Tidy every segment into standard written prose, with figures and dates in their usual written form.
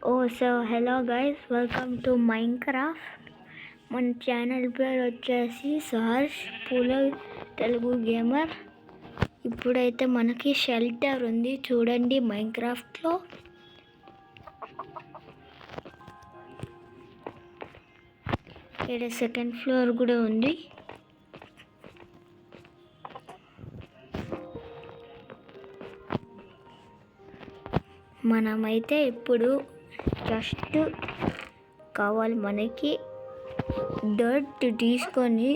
Hello guys, welcome to Minecraft. మన channel పేరు వచ్చేసి సహర్ష్ పూల తెలుగు గేమర్. ఇప్పుడైతే మనకి షెల్టర్ ఉంది చూడండి మైన్క్రాఫ్ట్లో. ఇక్కడ సెకండ్ ఫ్లోర్ కూడా ఉంది. మనమైతే ఇప్పుడు జస్ట్ కావాలి మనకి డర్ట్ తీసుకొని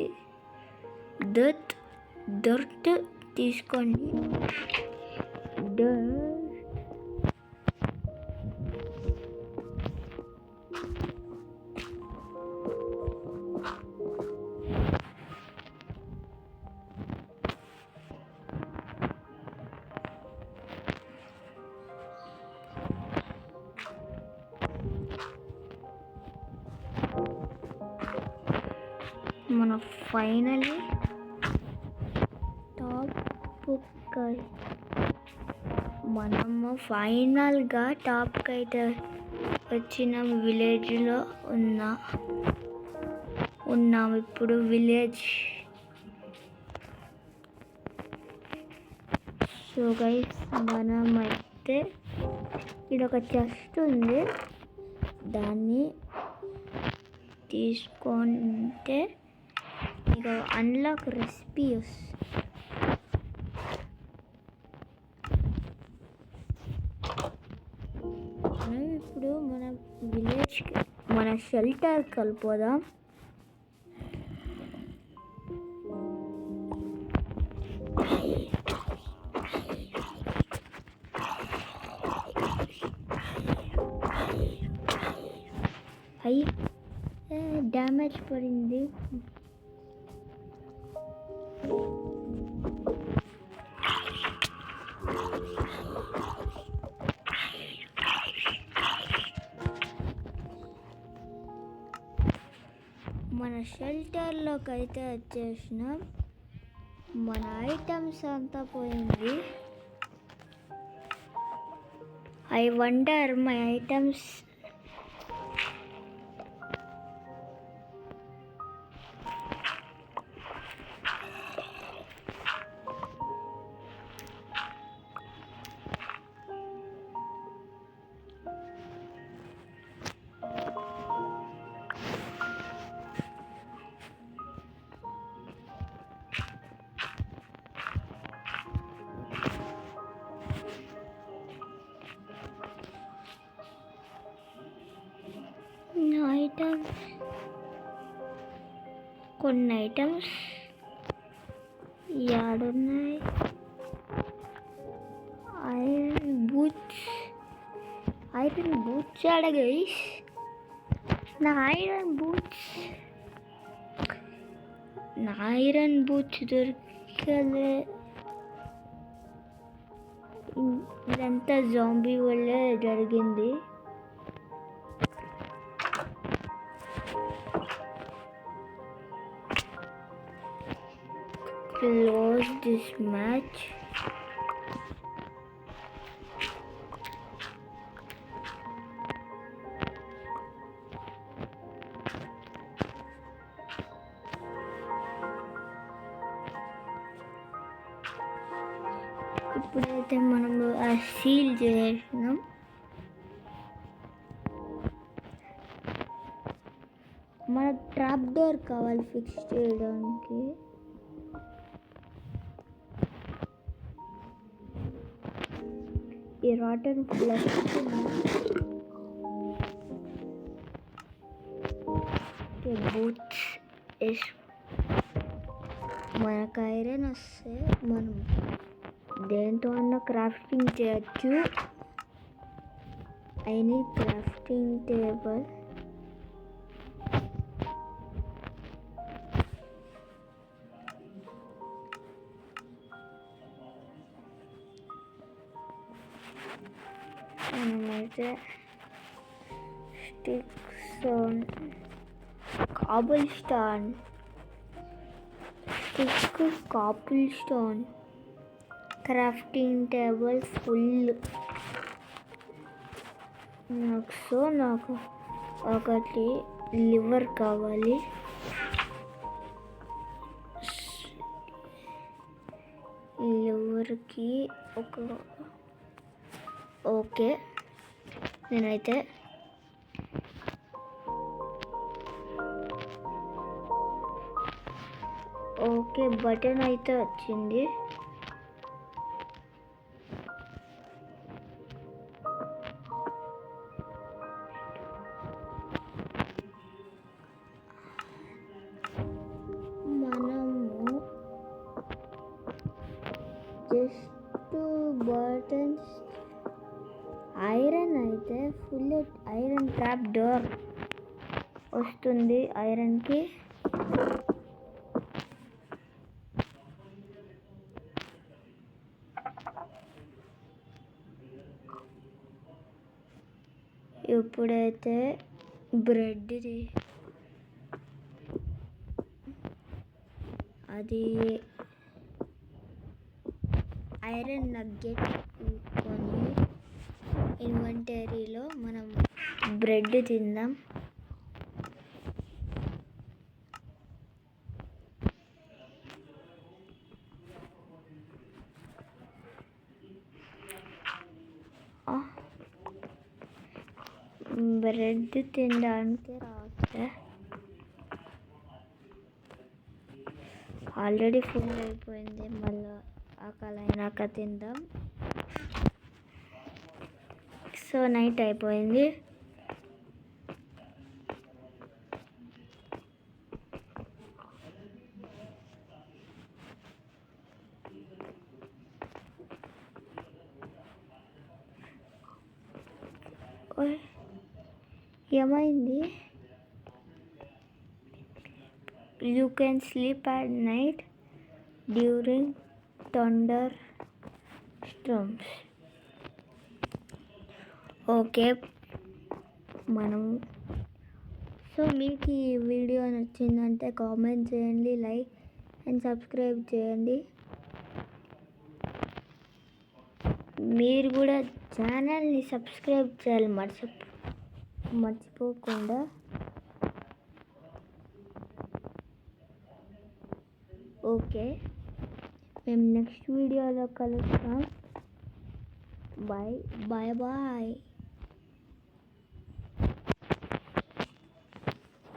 మన ఫైనలీ మనము ఫైనల్గా టాప్కి అయితే వచ్చిన విలేజ్లో ఉన్నాం ఇప్పుడు. విలేజ్ సో గైస్, మనమైతే ఇక్కడ ఒక చెస్ట్ ఉంది, దాన్ని తీసుకుంటే ఇక అన్లాక్ రెసిపీస్. మనం ఇప్పుడు మన విలేజ్కి మన షెల్టర్ కలిపోదాం. అయ్యి డ్యామేజ్ పడింది. మన షెల్టర్లోకి అయితే వచ్చేసినాం. మన ఐటమ్స్ అంతా పోయింది. I wonder my items. కొన్ని ఐటమ్స్ యాడున్నాయి? ఐరన్ బూట్స్ ఆడ గైస్. నా ఐరన్ బూట్స్ దొరకలే. ఇదంతా జాంబీ వల్లే జరిగింది. Close this match. ఇప్పుడైతే మనము సీల్ చేసినాం. మనకు ట్రాప్ డోర్ కావాలి ఫిక్స్ చేయడానికి. ఈ రాటన్ ప్లస్ బూట్స్ మనకు ఐరన్ వస్తే మనం దేంతో అన్న క్రాఫ్టింగ్ చేయొచ్చు. I need crafting table. మనమైతే sticks, cobble stone, crafting table full. నాకు ఒకటి లివర్ కావాలి. లివర్కి ఓకే, నేనైతే ఓకే బటన్ అయితే వచ్చింది. మనము జస్ట్ బటన్స్ ఐరన్ అయితే ఫుల్ ఐరన్ ట్రాప్ డోర్ వస్తుంది. ఐరన్కి ఇప్పుడైతే బ్రెడ్ది అది ఐరన్ నగ్గెట్ కొని ఇన్వెంటరీలో మనం బ్రెడ్ తిందాం. బ్రెడ్ తినడానికి రావట్లే, ఆల్రెడీ ఫుల్ అయిపోయింది. మళ్ళీ ఆకలి అయినాక తిందాం. సో నైట్ అయిపోయింది. ఏమైంది? You can sleep at night during thunderstorms. Okay మనం సో మీకు ఈ వీడియో నచ్చిందంటే కామెంట్ చేయండి, లైక్ అండ్ సబ్స్క్రైబ్ చేయండి. మీరు కూడా ఛానల్ని సబ్స్క్రైబ్ చేయాలి మర్చిపోకుండా. ఓకే, మేము నెక్స్ట్ వీడియోలో కలుస్తాం. Bye bye bye.